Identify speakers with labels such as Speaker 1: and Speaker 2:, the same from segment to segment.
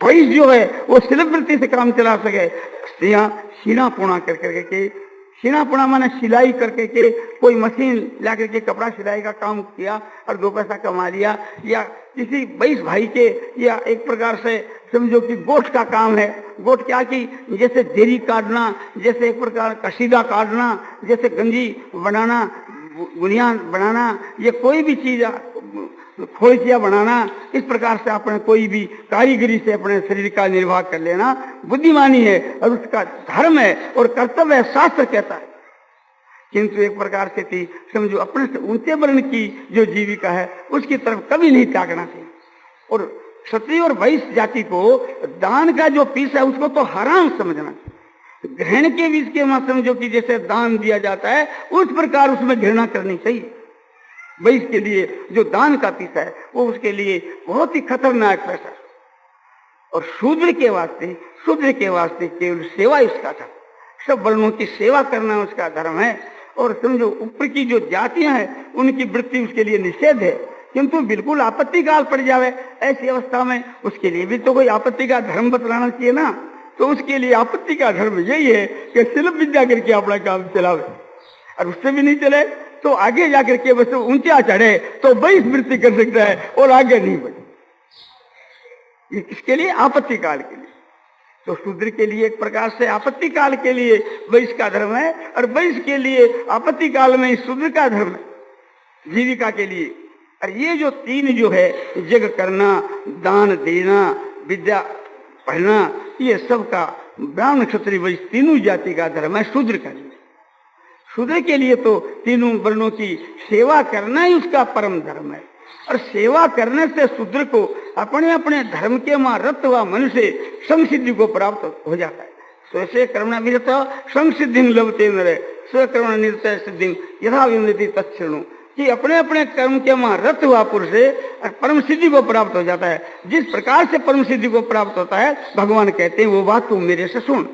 Speaker 1: वही जो है वो शिल्पवृत्ति से काम चला सके। सीना पुणा कर करके, सीना पुणा माने सिलाई करके के कोई मशीन ला करके कपड़ा सिलाई का काम किया और 2 पैसा कमा लिया, या किसी 22 भाई के, या एक प्रकार से समझो कि गोठ का काम है। गोठ क्या कि जैसे देरी काटना, जैसे एक प्रकार कसीदा काटना, जैसे गंजी बनाना, बुनियान बनाना, ये कोई भी चीज खोलचिया बनाना, इस प्रकार से अपने कोई भी कारीगरी से अपने शरीर का निर्वाह कर लेना बुद्धिमानी है और उसका धर्म है और कर्तव्य है, शास्त्र कहता है। किंतु एक प्रकार से थी समझो अपने से ऊंचे वर्ण की जो जीविका है उसकी तरफ कभी नहीं त्यागना चाहिए। और क्षत्रिय और वैश्य जाति को दान का जो पीस है उसको तो हराम समझना चाहिए। ग्रहण के बीच के माध्यम समझो कि जैसे दान दिया जाता है उस प्रकार उसमें घृणा करनी चाहिए। वैश्य के लिए जो दान का पीस है वो उसके लिए बहुत ही खतरनाक पैसा। और शूद्र के वास्ते केवल सेवा इसका धर्म, सब वर्णों की सेवा करना उसका धर्म है। और समझो ऊपर की जो जातियां हैं उनकी वृत्ति उसके लिए निषेध है, किंतु बिल्कुल आपत्ति काल पड़ जावे ऐसी अवस्था में उसके लिए भी तो कोई आपत्ति का धर्म बतलाना चाहिए ना। तो उसके लिए आपत्ति का धर्म यही है कि शिल्प विद्या करके अपना काम चलावे, और उससे भी नहीं चले तो आगे जाकर के बस ऊंचा चढ़े तो वैश्य वृत्ति कर सकता है और आगे नहीं बढ़े। ये किसके लिए? आपत्ति काल के लिए। तो शूद्र के लिए एक प्रकार से आपत्ति काल के लिए वैश्य का धर्म है, और वैश्य के लिए आपत्ति काल में शूद्र का धर्म है जीविका के लिए। और ये जो 3 जो है यज्ञ करना, दान देना, विद्या पढ़ना, ये सब का ब्राह्मण क्षत्रिय वैश्य तीनों जाति का धर्म है शूद्र का लिए। शूद्र के लिए तो तीनों वर्णों की सेवा करना ही उसका परम धर्म है। और सेवा करने से शूद्र को अपने अपने धर्म के मां रत हुआ मनुष्य संसिद्धि को प्राप्त हो जाता है। स्वसे कर्मणा विरत संसिद्धि लभते नरे स्वकर्मणा निरत सिद्धि यथा विन्दति तत्क्षणु, कि अपने अपने कर्म के मां रत हुआ पुरुष परम सिद्धि को प्राप्त हो जाता है। जिस प्रकार से परम सिद्धि को प्राप्त होता है भगवान कहते हैं वो बात तू मेरे से सुन।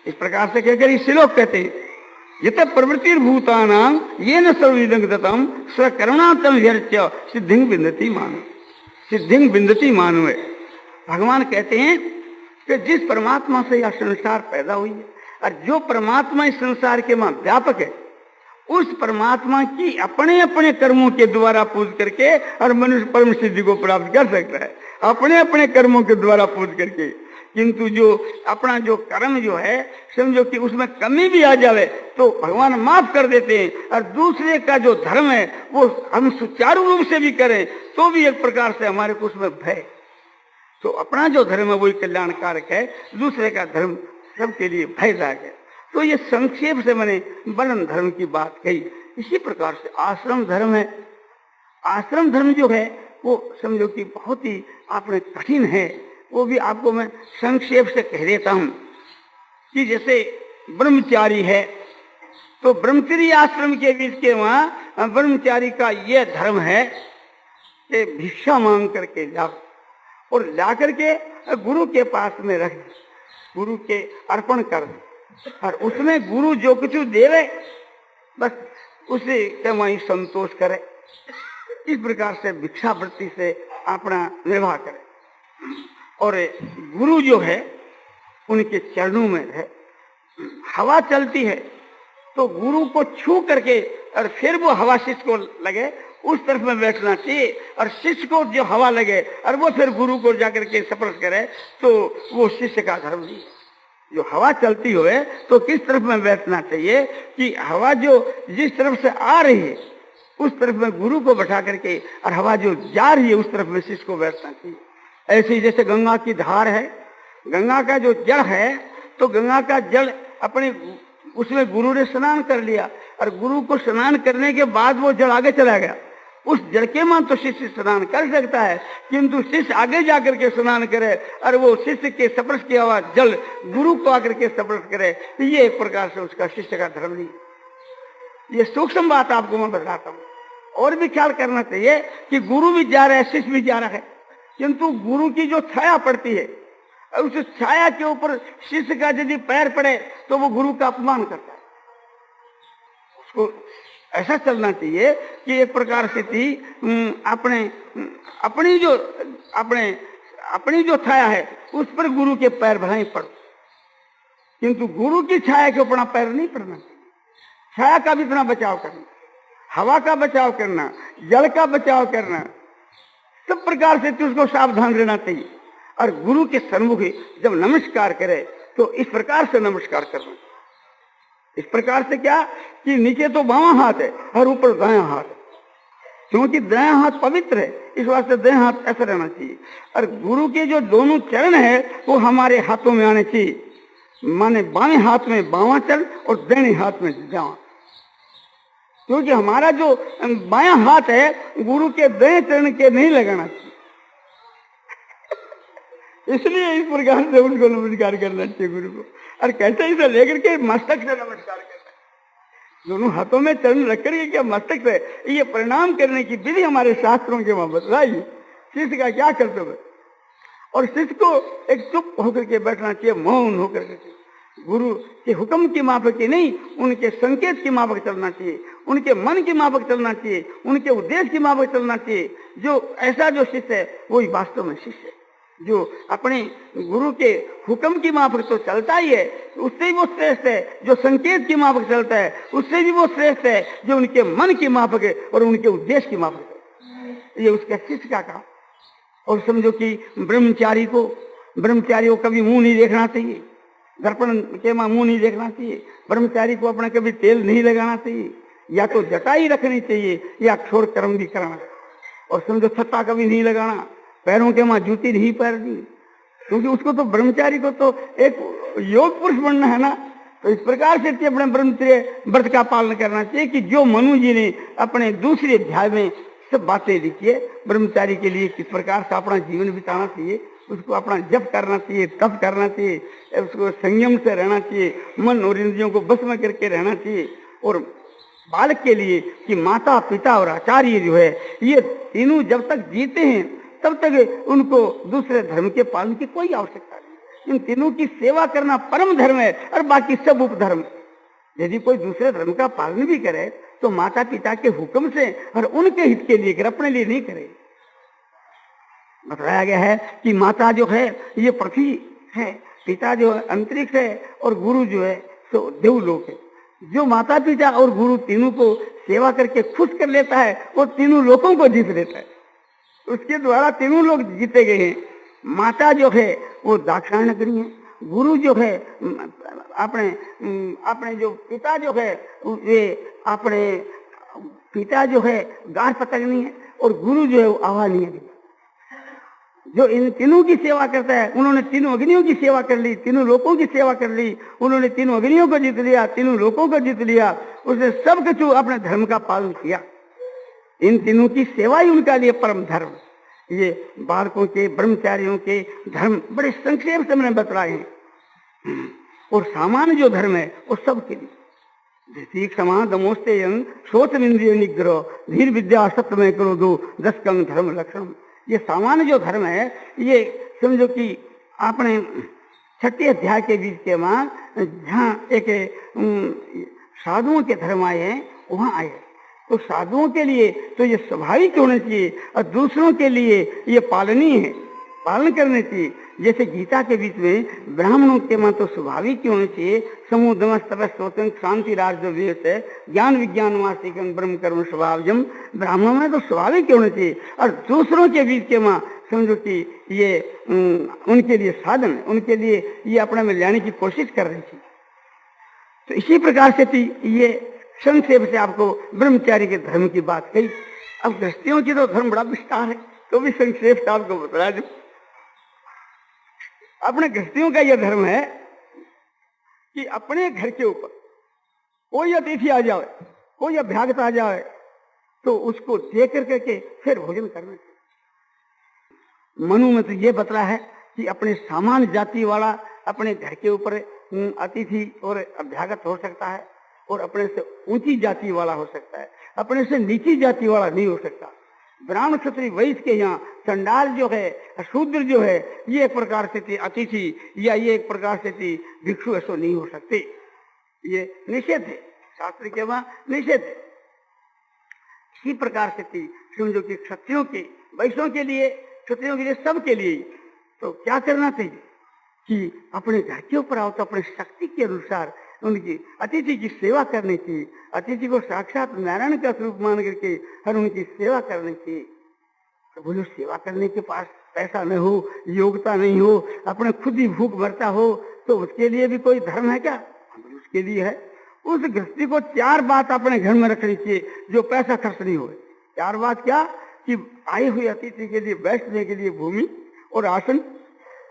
Speaker 1: इस प्रकार से कहकर इस श्लोक कहते हैं यत प्रवृत्तिर्भूतानां येन सर्वविदं दत्तं स्वकर्मणातम व्यर्च्य सिद्धिं विन्दति मानु, सिद्धिं विन्दति मानु। भगवान कहते हैं कि जिस परमात्मा से यह संसार पैदा हुई है और जो परमात्मा इस संसार के मां व्यापक है, उस परमात्मा की अपने अपने कर्मों के द्वारा पूज करके और मनुष्य परम सिद्धि को प्राप्त कर सकता है, अपने अपने कर्मों के द्वारा पूज करके। किंतु जो अपना जो कर्म जो है समझो कि उसमें कमी भी आ जावे तो भगवान माफ कर देते हैं, और दूसरे का जो धर्म है वो हम सुचारू रूप से भी करें तो भी एक प्रकार से हमारे को उसमें भय। तो अपना जो धर्म है वही कल्याणकारक है, दूसरे का धर्म सबके लिए भयदायक है। तो ये संक्षेप से मैंने वर्ण धर्म की बात कही। इसी प्रकार से आश्रम धर्म है। आश्रम धर्म जो है वो समझो कि बहुत ही आपने कठिन है, वो भी आपको मैं संक्षेप से कह देता हूं कि जैसे ब्रह्मचारी है तो ब्रह्मचर्य आश्रम के बीच के वहां ब्रह्मचारी का यह धर्म है कि भिक्षा मांग करके जाओ और ला करके गुरु के पास में रख, गुरु के अर्पण कर दे, और उसमें गुरु जो कुछ देवे बस उसे के वहीं संतोष करे। इस प्रकार से भिक्षावृत्ति से अपना निर्वाह करे। और गुरु जो है उनके चरणों में है। हवा चलती है तो गुरु को छू करके और फिर वो हवा शिष्य को लगे उस तरफ में बैठना चाहिए, और शिष्य को जो हवा लगे और वो फिर गुरु को जाकर के स्पर्श करे तो वो शिष्य का धर्म नहीं। जो हवा चलती हुए तो किस तरफ में बैठना चाहिए कि हवा जो जिस तरफ से आ रही है उस तरफ में गुरु को बैठा करके, और हवा जो जा रही है उस तरफ में शिष्य को बैठना चाहिए। ऐसे ही जैसे गंगा की धार है, गंगा का जो जल है तो गंगा का जल अपने उसमें गुरु ने स्नान कर लिया, और गुरु को स्नान करने के बाद वो जल आगे चला गया। उस जल के मान तो शिष्य स्नान कर सकता है, किंतु शिष्य आगे जाकर के स्नान करे और वो शिष्य के स्पर्श किया हुआ जल गुरु को आकर के स्पर्श करे, तो ये एक प्रकार से उसका शिष्य का धर्म नहीं। ये सूक्ष्म बात आपको मैं बताता हूँ। और भी ख्याल करना चाहिए कि गुरु भी जा रहा है, शिष्य भी जा रहा है, किंतु गुरु की जो छाया पड़ती है उस छाया के ऊपर शिष्य का यदि पैर पड़े तो वो गुरु का अपमान करता है। उसको ऐसा चलना चाहिए कि एक प्रकार से थी अपने अपनी जो अपने अपनी जो छाया है उस पर गुरु के पैर भले ही पड़ो, किंतु गुरु की छाया के ऊपर पैर नहीं पड़ना। छाया का भी इतना बचाव करना, हवा का बचाव करना, जल का बचाव करना, सब प्रकार से उसको सावधान रहना चाहिए। और गुरु के सन्मुख जब नमस्कार करे तो इस प्रकार से नमस्कार करना। इस प्रकार से क्या कि नीचे तो बावां हाथ है और ऊपर दायां हाथ है, क्योंकि दायां हाथ पवित्र है, इस वास्ते दायां हाथ ऐसा रहना चाहिए। और गुरु के जो दोनों चरण है वो हमारे हाथों में आने चाहिए, माने बाएं हाथ में बावां चरण और दाहिने हाथ में दायां, क्योंकि हमारा जो बायां हाथ है गुरु के दाएं चरण के नहीं लगाना चाहिए। इसलिए इस प्रकार से उनको नमस्कार करना चाहिए गुरु को। और कैसे इसे लेकर के मस्तक से नमस्कार करना, दोनों हाथों में चरण रख करके क्या मस्तक से ये प्रणाम करने की विधि हमारे शास्त्रों के वहां बतलाई। शिष्य का क्या कर्तव्य है, और शिष्य को एक चुप होकर के बैठना चाहिए, मौन होकर के, गुरु के हुक्म की माफक की नहीं, उनके संकेत की माफक चलना चाहिए, उनके मन की माफक चलना चाहिए, उनके उद्देश्य की माफक चलना चाहिए। जो ऐसा जो शिष्य है वही वास्तव में शिष्य है, जो अपने गुरु के हुक्म की माफक तो चलता ही है, उससे भी वो श्रेष्ठ है। जो संकेत की माफक चलता है उससे भी वो श्रेष्ठ है, जो उनके मन की माफक है और उनके उद्देश्य की माफक है। ये उसका शिष्य का काम। और समझो कि ब्रह्मचारी को कभी मुंह नहीं देखना चाहिए, दर्पण के मां मुंह नहीं देखना चाहिए। ब्रह्मचारी को अपना कभी तेल नहीं लगाना चाहिए, या तो जटाई रखनी चाहिए या छोड़ कर्म भी कराना। और समझो छत्ता कभी नहीं लगाना, पैरों के मां जूती नहीं पहननी, क्योंकि उसको तो ब्रह्मचारी को तो एक योग पुरुष बनना है ना। तो इस प्रकार से अपने ब्रह्मचर्य व्रत का पालन करना चाहिए कि जो मनु जी ने अपने दूसरे अध्याय में सब बातें लिखी है, ब्रह्मचारी के लिए किस प्रकार से अपना जीवन बिताना चाहिए, उसको अपना जप करना चाहिए, तप करना चाहिए, उसको संयम से रहना चाहिए, मन और इंद्रियों को बस में करके रहना चाहिए। और बालक के लिए कि माता पिता और आचार्य जो है ये तीनों जब तक जीते हैं तब तक उनको दूसरे धर्म के पालन की कोई आवश्यकता नहीं। इन तीनों की सेवा करना परम धर्म है और बाकी सब उपधर्म। यदि कोई दूसरे धर्म का पालन भी करे तो माता पिता के हुक्म से और उनके हित के लिए करे, अपने लिए नहीं करे। बताया गया है कि माता जो है ये पृथ्वी है, पिता जो है अंतरिक्ष है और गुरु जो है सो देवलोक है। जो माता पिता और गुरु तीनों को सेवा करके खुश कर लेता है वो तीनों लोगों को जीत लेता है, उसके द्वारा तीनों लोग जीते गए हैं। माता जो है वो दाक्षायणी नगरी है, गुरु जो है अपने जो पिता जो है वे अपने पिता जो है गार पतंगनी है और गुरु जो है वो आवानी है। जो इन तीनों की सेवा करता है, उन्होंने तीनों अग्नियों की सेवा कर ली, तीनों लोगों की सेवा कर ली, उन्होंने तीनों अग्नियों को जीत लिया, तीनों लोगों को जीत लिया, उसने सब कुछ अपने धर्म का पालन किया। इन तीनों की सेवा ही उनका लिए परम धर्म। ये बालकों के ब्रह्मचारियों के धर्म बड़े संक्षेप से मैंने बतलाए हैं। और सामान्य जो धर्म है वो सबके लिए क्षमा दमोस्ते शोच इंद्रिय निग्रह धीर विद्या सत्य में करो दो 10 कम धर्म लक्षण। ये सामान्य जो धर्म है ये समझो कि आपने 6ठे अध्याय के बीच के बाद जहाँ एक साधुओं के धर्म आए हैं वहां आए। तो साधुओं के लिए तो ये स्वाभाविक होना चाहिए और दूसरों के लिए ये पालनीय है, पालन करने चाहिए। जैसे गीता के बीच में ब्राह्मणों के मन तो स्वाभाविक ही होने चाहिए, समुद्रम तपस्वतन शांति राजवेश है ज्ञान विज्ञान वास्तिकम ब्रह्म कर्म स्वभावजम। ब्राह्मणों में तो स्वाभाविक होना चाहिए और दूसरों के बीच के माँ समझो कि ये उनके लिए साधन है, उनके लिए ये अपने में लाने की कोशिश कर रही थी। तो इसी प्रकार से थी ये संक्षेप से आपको ब्रह्मचारी के धर्म की बात कही। अब गृहस्थियों की तो धर्म बड़ा विस्तार है, तो भी संक्षेप से आपको बता दूं। अपने गृहस्थियों का यह धर्म है कि अपने घर के ऊपर कोई अतिथि आ जाए, कोई अभ्यागत आ जाए तो उसको दे करके फिर भोजन करना चाहिए। मनु में तो ये बतला है कि अपने सामान्य जाति वाला अपने घर के ऊपर अतिथि और अभ्यागत हो सकता है और अपने से ऊंची जाति वाला हो सकता है, अपने से नीची जाति वाला नहीं हो सकता। ब्राह्मण क्षत्रिय वैश्य के यहाँ चंडाल जो है, शूद्र जो है, ये एक प्रकार से थी अतिथि या ये एक प्रकार से थी भिक्षु, ऐसा नहीं हो सकते। ये निषेध है, शास्त्र के वहां निषेध है। इसी प्रकार से थी समझो कि क्षत्रियों के वैश्यों के लिए, क्षत्रियों के लिए, सबके लिए तो क्या करना चाहिए कि अपने घर के ऊपर आओ तो अपने शक्ति के अनुसार उनकी अतिथि की सेवा करनी चाहिए। अतिथि को साक्षात नारायण का स्वरूप मान करके हर उनकी सेवा करनी चाहिए। तो बोलो सेवा करने के पास पैसा न हो, योग्यता नहीं हो, अपने खुद ही भूख मरता हो, तो उसके लिए भी कोई धर्म है क्या? उसके लिए है। उस गृहस्थी को 4 बात अपने घर में रखनी चाहिए जो पैसा खर्च नहीं हो। 4 बात क्या कि आए हुए अतिथि के लिए बैठने के लिए भूमि और आसन।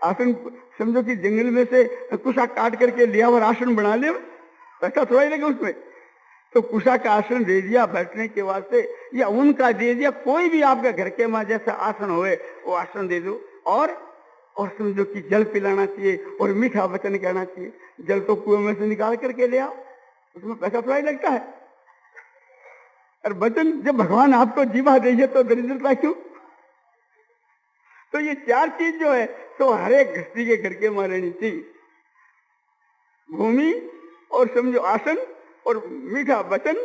Speaker 1: आसन समझो कि जंगल में से कुशा काट करके लिया और आसन बना लिया, पैसा थोड़ा ही लगे उसमें। तो कुशा का आसन दे दिया बैठने के वास्ते, या उनका दे दिया, कोई भी आपका घर के माँ जैसा आसन होए वो आसन दे दो। और समझो कि जल पिलाना चाहिए और मीठा वचन कहना चाहिए। जल तो कुएं में से निकाल करके ले आओ, उसमें पैसा थोड़ा ही लगता है। और वचन जब भगवान आपको जीवा दीजिए तो दरिद्रता क्यों? तो ये 4 चीज जो है तो हर एक गृहस्थी के घर के मां रहनी चाहिए। भूमि और समझो आसन और मीठा वचन,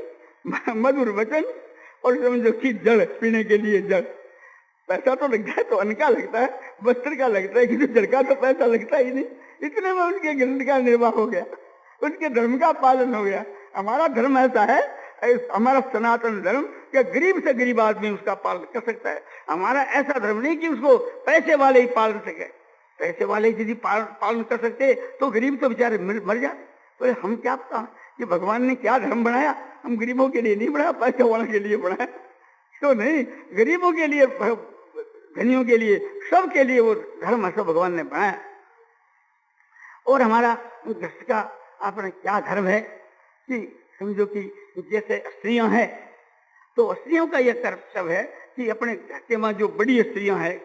Speaker 1: मधुर वचन, और समझो कि जल, पीने के लिए जल। पैसा तो लगता है तो अन्न का लगता है, वस्त्र का लगता है, किसी जल का तो पैसा लगता ही नहीं। इतने में उनके गृहस्थ का निर्वाह हो गया, उनके धर्म का पालन हो गया। हमारा धर्म ऐसा है, हमारा सनातन धर्म क्या गरीब से गरीब आदमी उसका पालन कर सकता है। हमारा ऐसा धर्म नहीं कि उसको पैसे वाले ही पालन सके। पैसे वाले यदि पालन कर सकते तो गरीब तो बेचारे मर जाए। तो हम क्या पता कि भगवान ने क्या धर्म बनाया? हम गरीबों के लिए नहीं बनाया, पैसे वालों के लिए बनाया तो नहीं, गरीबों के लिए, धनियों के लिए, सबके लिए वो धर्म ऐसा भगवान ने बनाया। और हमारा गृहस्थ का अपना क्या धर्म है कि समझो कि जैसे स्त्रियां हैं तो स्त्रियों का यह कर्तव्य है कि अपने घर के मां जो बड़ी स्त्रियां हैं,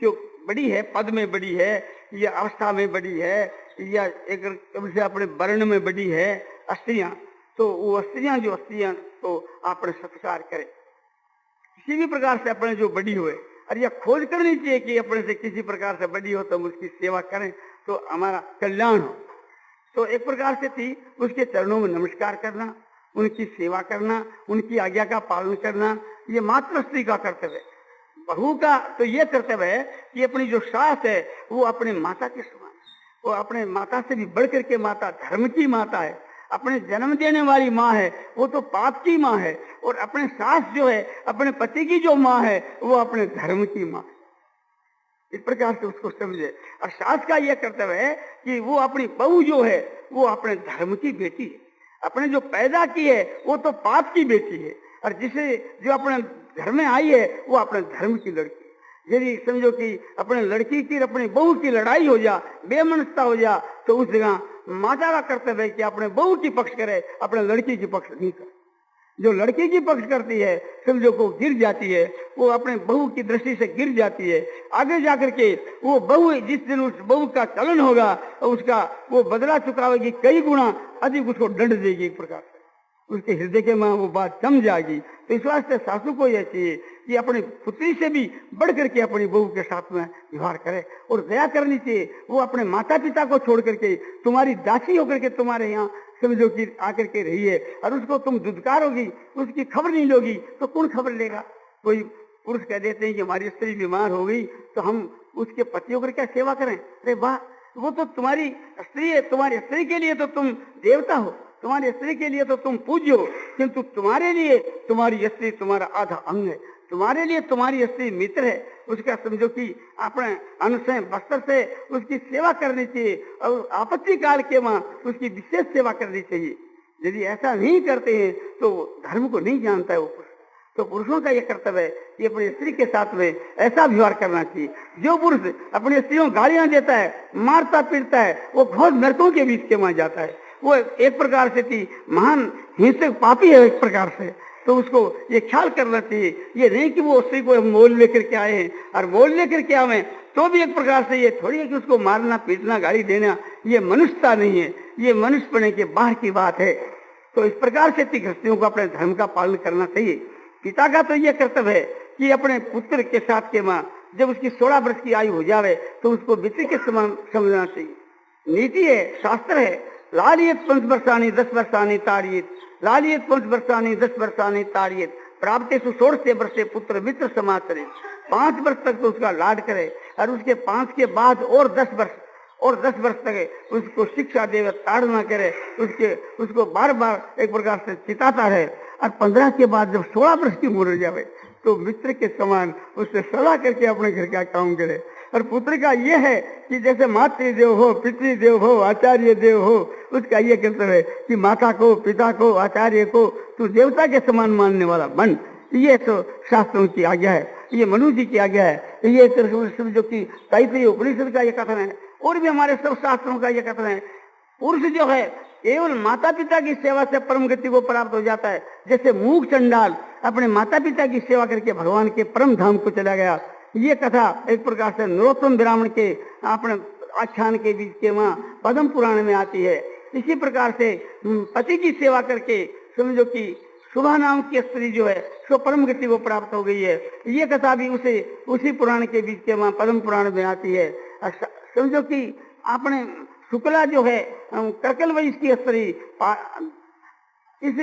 Speaker 1: जो बड़ी है, पद में बड़ी है या अवस्था में बड़ी है या एक से अपने वर्ण में बड़ी है स्त्रियां, तो वो स्त्रियां जो स्त्रियां तो अपने सत्कार करें किसी भी प्रकार से, अपने जो बड़ी हुए। और यह खोज करनी चाहिए कि अपने से किसी प्रकार से बड़ी हो तो हम उसकी सेवा करें तो हमारा कल्याण हो। तो एक प्रकार से थी उसके चरणों में नमस्कार करना, उनकी सेवा करना, उनकी आज्ञा का पालन करना, ये मात्र स्त्री का कर्तव्य है। बहू का तो ये कर्तव्य है कि अपनी जो सास है वो अपने माता के समान, वो अपने माता से भी बढ़ करके माता, धर्म की माता है। अपने जन्म देने वाली माँ है वो तो पाप की माँ है, और अपने सास जो है अपने पति की जो माँ है वो अपने धर्म की माँ है। इस प्रकार से उसको समझे। और सास का यह कर्तव्य है कि वो अपनी बहू जो है वो अपने धर्म की बेटी है, अपने जो पैदा की है वो तो पाप की बेटी है, और जिसे जो अपने घर में आई है वो अपने धर्म की लड़की। यदि समझो कि अपने लड़की की अपनी बहू की लड़ाई हो जा, बेमनस्ता हो जा, तो उस जगह माता का कर्तव्य है कि अपने बहू की पक्ष करे, अपने लड़की की पक्ष नहीं करे। जो लड़की की पक्ष करती है समझो को गिर जाती है, वो अपने बहू की दृष्टि से गिर जाती है। आगे जाकर के वो बहू, जिस दिन उस बहू का चलन होगा उसका वो बदला चुकावेगी, कई गुना अधिक उसको दंड देगी। एक प्रकार से उसके हृदय के में वो बात जम जाएगी। तो इस वास्ते सासू को यह चाहिए कि अपनी पुत्री से भी बढ़ करके अपनी बहू के साथ में व्यवहार करे और दया करनी चाहिए। वो अपने माता पिता को छोड़ करके तुम्हारी दासी होकर के तुम्हारे यहाँ समझो कि आकर के रही है, और उसको तुम दुदकारोगी, उसकी खबर नहीं लोगी तो कौन खबर लेगा? कोई पुरुष कह देते हैं कि हमारी स्त्री बीमार हो गई तो हम उसके पति होकर क्या सेवा करें? अरे वाह, वो तो तुम्हारी स्त्री है, तुम्हारी स्त्री के लिए तो तुम देवता हो, तुम्हारी स्त्री के लिए तो तुम पूज्य हो, किंतु तुम्हारे लिए तुम्हारी स्त्री तुम्हारा आधा अंग है, तुम्हारे लिए तुम्हारी स्त्री मित्र है। उसका समझो कि अपने अन्न से, वस्त्र से उसकी सेवा करनी चाहिए, और आपत्ति काल के वहां उसकी विशेष सेवा करनी चाहिए। यदि ऐसा नहीं करते हैं तो धर्म को नहीं जानता है वो पुरुष। तो पुरुषों का यह कर्तव्य है कि अपनी स्त्री के साथ में ऐसा व्यवहार करना चाहिए। जो पुरुष अपनी स्त्रियों गालियां देता है, मारता पीटता है, वो बहुत नरकों के बीच के वहां जाता है। वो एक प्रकार से थी महान हिंसक पापी है एक प्रकार से। तो उसको ये ख्याल करना चाहिए, ये नहीं कि वो स्त्री को मोल लेकर के आए हैं, और मोल लेकर के आवे तो भी एक प्रकार से ये थोड़ी है कि उसको मारना पीटना गाली देना ये मनुष्यता नहीं है, ये मनुष्य बने के बाहर की बात है। तो इस प्रकार से गृहस्थियों को अपने धर्म का पालन करना चाहिए। पिता का तो ये कर्तव्य है कि अपने पुत्र के साथ के माँ जब उसकी 16 वर्ष की आयु हो जावे तो उसको मित्र के समान समझना चाहिए। नीति है, शास्त्र है, लालियत 5 वर्षानि 10 वर्षानि ताड़येत्, लालियत 5 वर्षानि 10 वर्षानि ताड़येत्, प्राप्तेषु 16 वर्षे पुत्र मित्र समाचरेत्। 5 वर्ष तक तो उसका लाड करे, और उसके 5 के बाद और 10 वर्ष तक उसको शिक्षा देवे, ताड़ना करे, उसको बार बार एक प्रकार से चिताता रहे। और 15 के बाद जब 16 वर्ष की उम्र हो जावे तो मित्र के समान उससे सलाह करके अपने घर का काम करे। और पुत्र का ये है कि जैसे मातृदेव हो, पितृदेव हो, आचार्य देव हो, उसका ये कर्तव्य है कि माता को, पिता को, आचार्य को तू देवता के समान मानने वाला बन। ये तो शास्त्रों की आज्ञा है, ये मनु जी की आज्ञा है, ये जो कि तैत्तिरीय उपनिषद का ये कथन है, और भी हमारे सब शास्त्रों का ये कथन है। पुरुष जो है केवल माता पिता की सेवा से परम गति को प्राप्त हो जाता है। जैसे मूक चंडाल अपने माता पिता की सेवा करके भगवान के परम धाम को चला गया। ये कथा एक प्रकार से नरोत्तम ब्राह्मण के अपने आख्यान के बीच के वहाँ पद्म पुराण में आती है। इसी प्रकार से पति की सेवा करके समझो कि शुभा नाम की स्त्री जो है सो परम गति को प्राप्त हो गई है। ये कथा भी उसी पुराण के बीच के वहाँ पद्म पुराण में आती है। समझो कि आपने शुक्ला जो है कर्कल वैश्य की स्त्री इस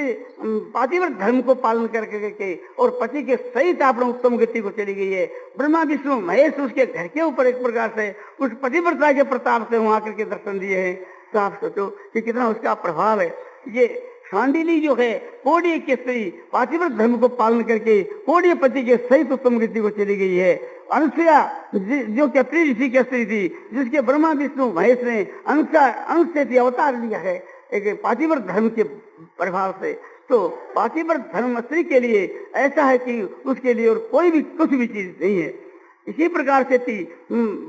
Speaker 1: पातिव्रत धर्म को पालन करके और पति के सहित आपने उत्तम गति को चली गई है। ब्रह्मा विष्णु महेश उसके घर के ऊपर एक प्रकार से उस पतिव्रता के प्रताप से वहां करके दर्शन दिए हैं। तो आप सोचो कि कितना उसका प्रभाव है। ये शांडिली जो है कोढ़ी की स्त्री पातिव्रत धर्म को पालन करके कोढ़ी पति के सहित उत्तम गति को चली गई है। अनुसुया जो कि अत्रि ऋषि की स्त्री थी, जिसके ब्रह्मा विष्णु महेश ने अंश से अवतार लिया है एक पातिव्रत धर्म के प्रभाव से। तो पातिव्रत धर्म स्त्री के लिए ऐसा है कि उसके लिए और कोई भी कुछ भी चीज नहीं है। इसी प्रकार से थी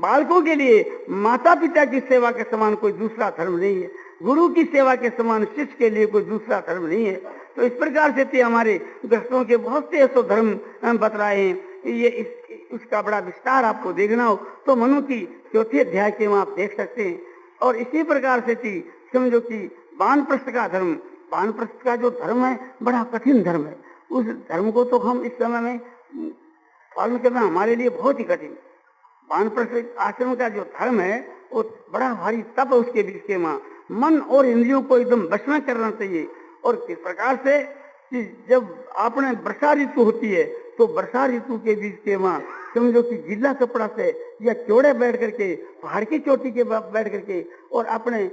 Speaker 1: बालकों के लिए माता पिता की सेवा के समान कोई दूसरा धर्म नहीं है। गुरु की सेवा के समान शिष्य के लिए कोई दूसरा धर्म नहीं है। तो इस प्रकार से थी हमारे ग्रस्तों के बहुत से ऐसे धर्म बतलाए हैं। ये उसका बड़ा विस्तार आपको देखना हो तो मनु की 4थे अध्याय के वहाँ आप देख सकते हैं। और इसी प्रकार से थी समझो कि वानप्रस्थ का धर्म, वानप्रस्थ का जो धर्म है बड़ा कठिन धर्म है। उस धर्म को तो हम इस समय में पालन करना हमारे लिए बहुत ही कठिन। वानप्रस्थ आश्रम का जो धर्म है वो बड़ा भारी तप है। उसके बीच के वहाँ मन और इंद्रियों को एकदम वश में करना चाहिए। और किस प्रकार से कि जब आपने वर्षा ऋतु होती है तो वर्षा ऋतु के बीच के वहाँ समझो कि गीला कपड़ा से या चौड़े बैठ करके पहाड़ की चोटी के बैठ करके और अपने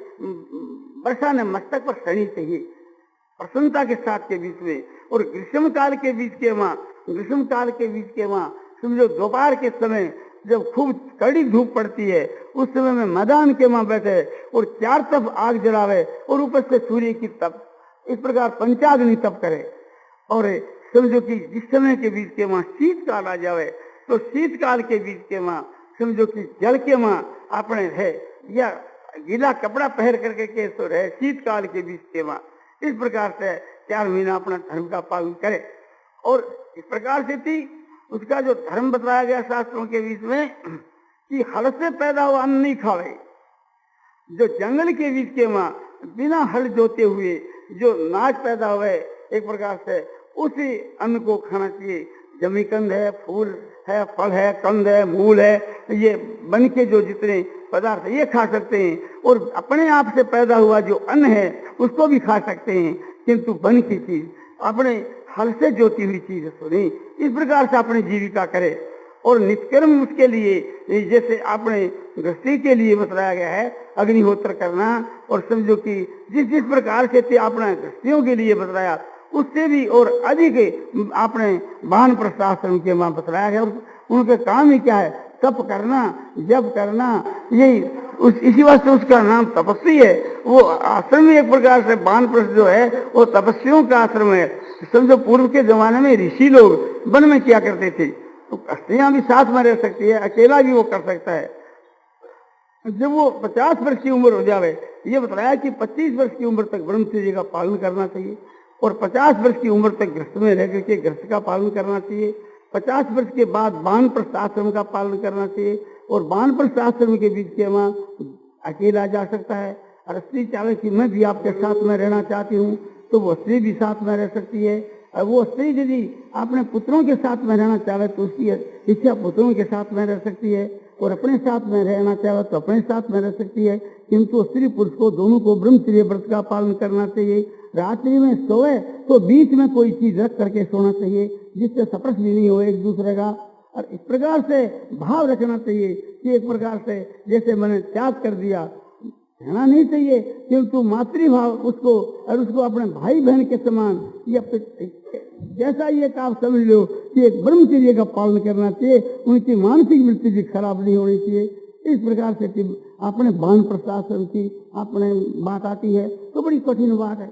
Speaker 1: वर्षा ने मस्तक पर सनी चाहिए प्रसन्नता के साथ के बीच में। और ग्रीष्म काल के बीच के वहाँ समझो दोपहर के समय जब खूब कड़ी धूप पड़ती है उस समय में मैदान के वहाँ बैठे और 4 तरफ आग जलावे और ऊपर से सूर्य की तप, इस प्रकार पंचाग्नि तप करे। और समझो कि जिस समय के बीच के वहाँ शीतकाल आ जावे तो शीतकाल के बीच के वहाँ समझो कि जल के वहाँ अपने है या गीला कपड़ा पहन करके के तो रहे शीतकाल के बीच के वहाँ। इस प्रकार से 4 महीना अपना धर्म का पालन करे। और इस प्रकार से थी उसका जो धर्म बताया गया शास्त्रों के बीच में कि हल से पैदा हुआ अन्न नहीं खावे। जो जंगल के बीच के वहाँ बिना हल जोते हुए जो नाच पैदा हुए एक प्रकार से उसी अन्न को खाना चाहिए। जमीकंद है, फूल है, फल है, कंद है, मूल है, ये बन के जो जितने पदार्थ ये खा सकते हैं। और अपने आप से पैदा हुआ जो अन्न है उसको भी खा सकते हैं, किंतु बन की चीज अपने हल से जोती हुई चीज तो नहीं। इस प्रकार से अपनी जीविका करे। और नित्यकर्म उसके लिए जैसे आपने गृहस्थी के लिए बताया गया है अग्निहोत्र करना। और समझो कि जिस प्रकार से थे आपने गृहस्थियों के लिए बताया उससे भी और अधिक आपने वानप्रस्थ आश्रम के वहां बताया गया। उनके काम ही क्या है? तप करना, जप करना, यही इसी वास्ते उसका नाम तपस्वी है। वो आश्रम एक प्रकार से वानप्रस्थ जो है वो तपस्वियों का आश्रम है। समझो पूर्व के जमाने में ऋषि लोग वन में क्या करते थे, तो स्त्रियां भी साथ में रह सकती है, अकेला भी वो कर सकता है। जब वो 50 वर्ष की उम्र हो जावे, ये बताया कि 25 वर्ष की उम्र तक ब्रह्मचर्य का पालन करना चाहिए और 50 वर्ष की उम्र तक गृहस्थ में रह करके गृहस्थ का पालन करना चाहिए। 50 वर्ष के बाद वानप्रस्थ आश्रम का पालन करना चाहिए और वानप्रस्थ आश्रम के बीच के वहाँ अकेला जा सकता है। और स्त्री चाहे कि मैं भी आपके साथ में रहना चाहती हूँ तो वो स्त्री भी साथ में रह सकती है। और वो स्त्री यदि अपने पुत्रों के साथ में रहना चाहे तो उसकी इच्छा पुत्रों के साथ में रह सकती है और अपने साथ में रहना चाहे तो अपने साथ में रह सकती है। किंतु स्त्री पुरुष को दोनों को ब्रह्मचर्य व्रत का पालन करना चाहिए। रात्रि में सोए तो बीच में कोई चीज रख करके सोना चाहिए जिससे स्पर्श भी नहीं हो एक दूसरे का। और इस प्रकार से भाव रखना चाहिए कि एक प्रकार से जैसे मैंने त्याग कर दिया, कहना नहीं चाहिए किंतु मातृभाव उसको और उसको अपने भाई बहन के समान या जैसा ये आप समझ लो कि एक ब्रह्मचर्य का पालन करना चाहिए, उनकी मानसिक वृत्ति भी खराब नहीं होनी चाहिए। इस प्रकार से कि अपने बाण प्रशासन की अपने बात आती है तो बड़ी कठिन बात है।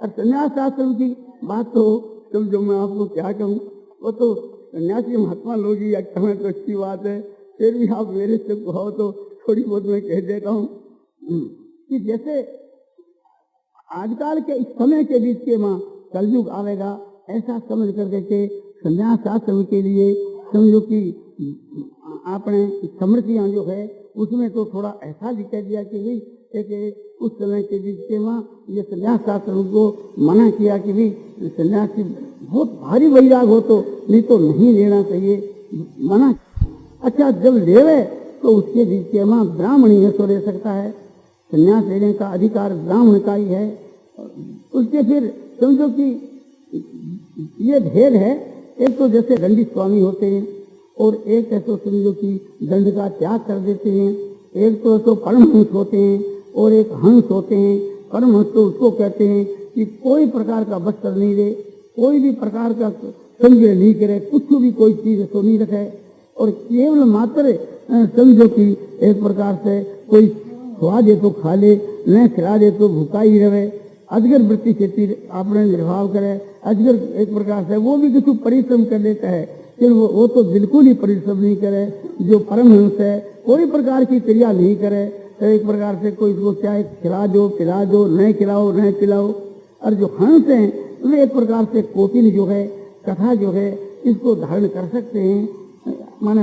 Speaker 1: और संन्यास आश्रम की बात तो समझो मैं आपको क्या कहूँ, वो तो सन्यासी महात्मा लोग ही कहें तो अच्छी बात है, फिर भी आप मेरे से कहो तो थोड़ी बहुत मैं कह देता हूँ कि जैसे आजकल के इस समय के बीच के माँ कलयुग आवेगा, ऐसा समझ करके के संन्यास आश्रम के लिए समझो कि आपने समृद्धियाँ जो है उसमें तो थोड़ा ऐसा भी कह दिया कि भाई एक उस समय के बीच के माँ ये संन्यास आश्रम को मना किया कि भाई संन्यासी बहुत भारी वैराग हो तो नहीं तो नहीं लेना चाहिए, मना। अच्छा जब लेवे तो उसके बीच के माँ ब्राह्मण ही तो ले सकता है, संन्यास लेने का अधिकार ब्राह्मण का ही है। उसके फिर समझो कि ये भेद है, एक तो जैसे दंडी स्वामी होते हैं और एक ऐसा समझो कि दंड का त्याग कर देते हैं, एक तो परमहंस होते हैं और एक हंस होते हैं। परमहंस तो उसको कहते हैं कि कोई प्रकार का वस्त्र नहीं दे, कोई भी प्रकार का संग्रह नहीं करे, कुछ भी कोई चीज तो नहीं रखे और केवल मात्र समझो कि एक प्रकार से कोई खवा दे तो खा ले, न खिला दे तो भूखा ही रहे। अजगर वृत्ति से आपने निर्वाह करे, अजगर एक प्रकार से वो भी कुछ परिश्रम कर लेता है, फिर वो तो बिल्कुल ही परिश्रम नहीं करे। जो परमहंस है कोई प्रकार की क्रिया नहीं करे, तो एक प्रकार से कोई इसको चाहे खिला दो पिला दो, न खिलाओ न पिलाओ। और जो हंस हैं वे एक प्रकार से कोटिन जो है कथा जो है इसको धारण कर सकते हैं, माने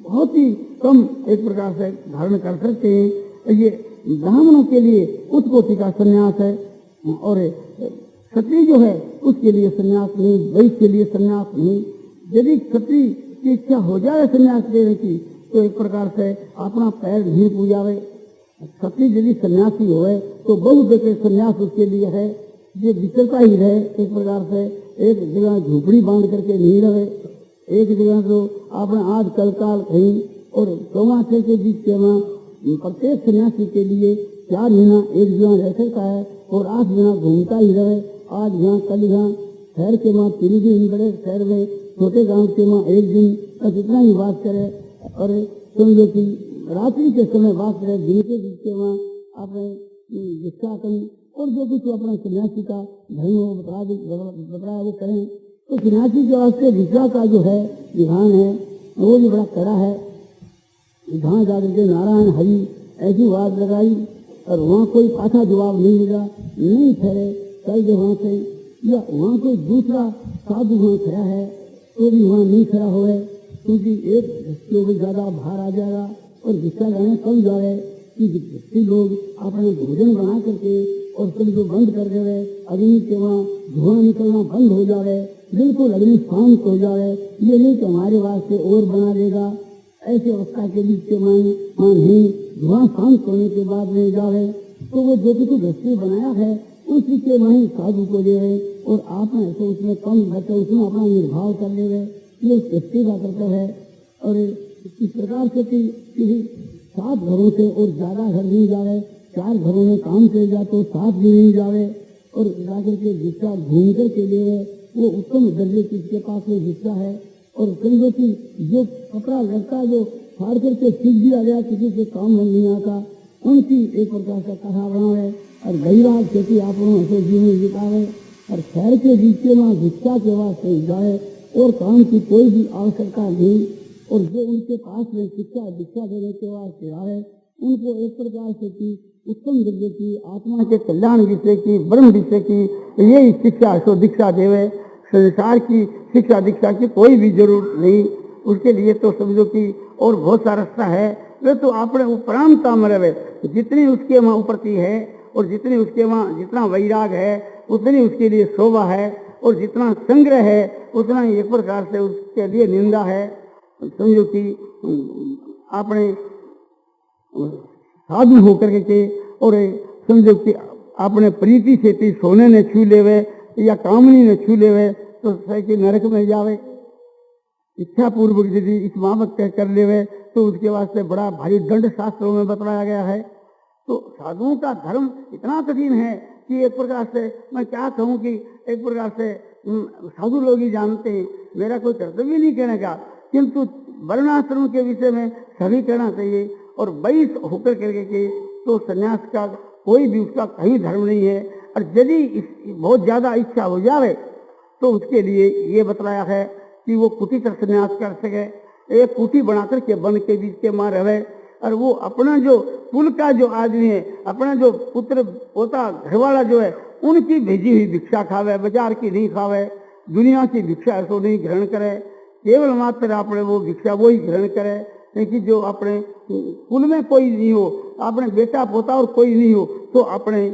Speaker 1: बहुत ही कम एक प्रकार से धारण कर सकते हैं। ये ब्राह्मणों के लिए उच्च कोटि का संन्यास है और क्षत्रिय जो है उसके लिए संन्यास नहीं, वैश्य के लिए संन्यास नहीं। यदि क्षत्रिय की इच्छा हो जाए संन्यास लेने की तो एक प्रकार से अपना पैर नहीं पूजावे। क्षत्रिय यदि सन्यासी होए तो बहुत जगह संन्यास उसके लिए है, ये विचरता ही रहे, एक प्रकार से एक जगह झोपड़ी बांध करके नहीं रहे, एक जगह तो अपने आज कल काल कहीं और चौमासे के बीच के प्रत्येक सन्यासी के लिए 4 महीना एक जगह रह सकता है और 8 महीना घूमता ही रहे। आज यहाँ कल यहाँ शहर के माँ 3 दिन, बड़े शहर में छोटे गांव के माँ 1 दिन का जितना ही बात करे और समझो कि रात्रि के समय बात करे, दिन के बीच के माँ अपने दीक्षा करें और जो कुछ अपना सन्यासी का धर्म बताया वो करें। तो सन्यासी के वास्ते दीक्षा का जो है विधान है वो भी बड़ा कड़ा है। जहाँ जाकर के नारायण हरि ऐसी बात लगाई और वहाँ कोई पाछा जवाब नहीं मिला, नहीं ठहरे कल जो वहाँ से, या वहाँ कोई दूसरा साधु वहाँ खड़ा है तो भी वहाँ नहीं खड़ा हो, क्योंकि एक के भी ज्यादा भार आ जाएगा और भिक्षा लेने कम जाए कि लोग अपने भोजन बना करके और सब जो बंद कर दे, अग्नि के वहाँ धुआं निकलना बंद हो जाए, बिल्कुल अग्नि शांत हो जाए। ये नहीं कि हमारे वास्ते और बना देगा, ऐसी अवस्था के बीच के माँ नहीं, धुआं शांत होने के बाद नहीं जावे तो वो जो कुछ वस्तु बनाया है उसी के वहीं साधु को दे रहे और आपने ऐसे उसमें कम बचे उसमें अपना निर्भाव कर ले रहे, ये सृष्टि का कर्तव्य है। और इस प्रकार से किसी 7 घरों से और ज्यादा घर नहीं जावे, 4 घरों में काम चल जाए तो 7 भी नहीं जावे और जाकर के जिसका घूम कर के लिए वो उत्तम दर्जे किसके पास में जिसका है। और समझो कि जो कपड़ा लड़का जो फाड़ करके सीख दिया गया किसी से काम नहीं आता, उनकी एक प्रकार का कथा बनावे और गरीबाग खेती आपनों से जीवन जितावे और शहर के बीच में भिक्षा के वास्ते जाए और काम की कोई भी आवश्यकता नहीं। और जो उनके पास में भिक्षा देने के वास्ते आए उनको एक प्रकार से की उत्तम दर्जे की आत्मा के कल्याण विषय की ब्रह्म विषय की यही शिक्षा सो दीक्षा देवे। संसार की शिक्षा दीक्षा की कोई भी जरूरत नहीं, उसके लिए तो समझो कि और बहुत सा रास्ता है। वे तो अपने उपरांता में रहे, जितनी उसके वहाँ उपरती है और जितनी उसके वहाँ जितना वैराग है उतनी उसके लिए शोभा है और जितना संग्रह है उतना ही एक प्रकार से उसके लिए निंदा है। समझो कि आपने साधु होकर के और समझो कि आपने प्रीति से सोने ने छू लेवे या कामनी ने छू लेवे तो कि नरक में जावे। इच्छा पूर्वक यदि इस मामक कर लेवे तो उसके वास्ते बड़ा भारी दंड शास्त्रों में बतलाया गया है। तो साधुओं का धर्म इतना कठिन है कि एक प्रकार से मैं क्या कहूँ कि एक प्रकार से साधु लोग ही जानते हैं, मेरा कोई कर्तव्य नहीं कहने का, किंतु वर्णाश्रम के विषय में सभी कहना चाहिए। और वैश्य होकर करके के तो संन्यास का कोई भी उसका कहीं धर्म नहीं है। और यदि बहुत ज्यादा इच्छा हो जाए तो उसके लिए ये बतलाया है कि वो कुटी कर संन्यास कर सके, एक कुटी बनाकर के वन के बीच के मां रहे, और वो अपना जो कुल का जो आदमी है, अपना जो पुत्र पोता घरवाला जो है, उनकी भेजी हुई भिक्षा खावे, बाजार की नहीं खावे, दुनिया की भिक्षा ऐसो नहीं ग्रहण करे, केवल मात्र अपने वो भिक्षा वो ही ग्रहण करे। क्योंकि जो अपने कुल में कोई नहीं हो, अपने बेटा पोता और कोई नहीं हो, तो अपने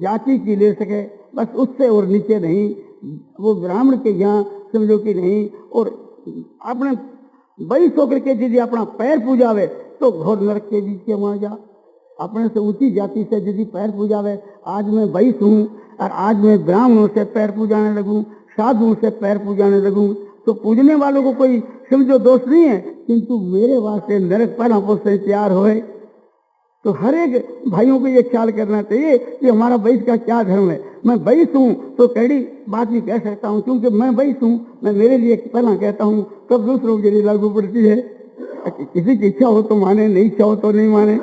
Speaker 1: जाति की ले सके, बस उससे और नीचे नहीं। वो ब्राह्मण के यहाँ समझो कि नहीं। और अपने वैश्य होकर के यदि अपना पैर पूजावे तो घोर नरक के बीच के वहां जा। अपने से ऊंची जाति से यदि पैर पूजावे, आज मैं वैश्य हूँ और आज मैं ब्राह्मणों से पैर पूजाने लगूं, साधुओं से पैर पूजाने लगूं, तो पूजने वालों को कोई समझो दोष नहीं है, किंतु मेरे वास्ते नरक पर आपस से तैयार होए। तो हर एक भाइयों को ये ख्याल करना चाहिए कि हमारा वैश्य का क्या धर्म है। मैं वैश्य हूँ तो कड़ी बात भी कह सकता हूँ, क्योंकि मैं वैश्य हूँ, मैं मेरे लिए पहला कहता हूँ, तब दूसरों के लिए लागू पड़ती है। किसी की इच्छा हो तो माने, नहीं इच्छा हो तो नहीं माने।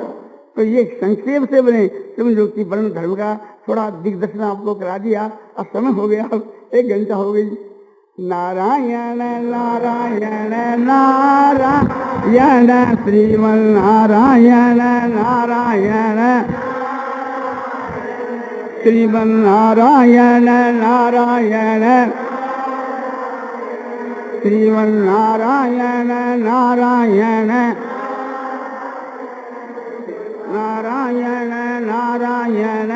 Speaker 1: तो ये संक्षेप से बने समझो कि वर्ण धर्म का थोड़ा दिग्दर्शन आपको करा दिया। अब समय हो गया, अब 1 घंटा हो गई। नारायण नारायण नारायण श्रीमन नारायण नारायण श्रीमन नारायण नारायण श्रीमन नारायण नारायण नारायण नारायण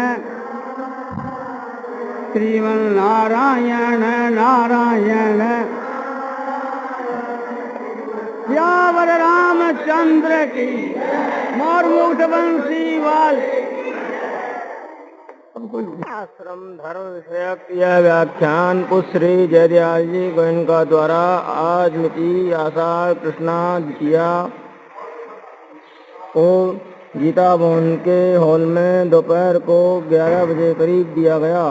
Speaker 1: श्रीमन नारायण नारायण। सियावर रामचंद्र की मोर मुक्त बंसी वाल। आश्रम धर्म विषयक यह व्याख्यान पुश्री जयदयाल जी गोयनका द्वारा आज मिति आषाढ़ कृष्णा द्वितीया को गीता भवन के हॉल में दोपहर को 11 बजे करीब दिया गया।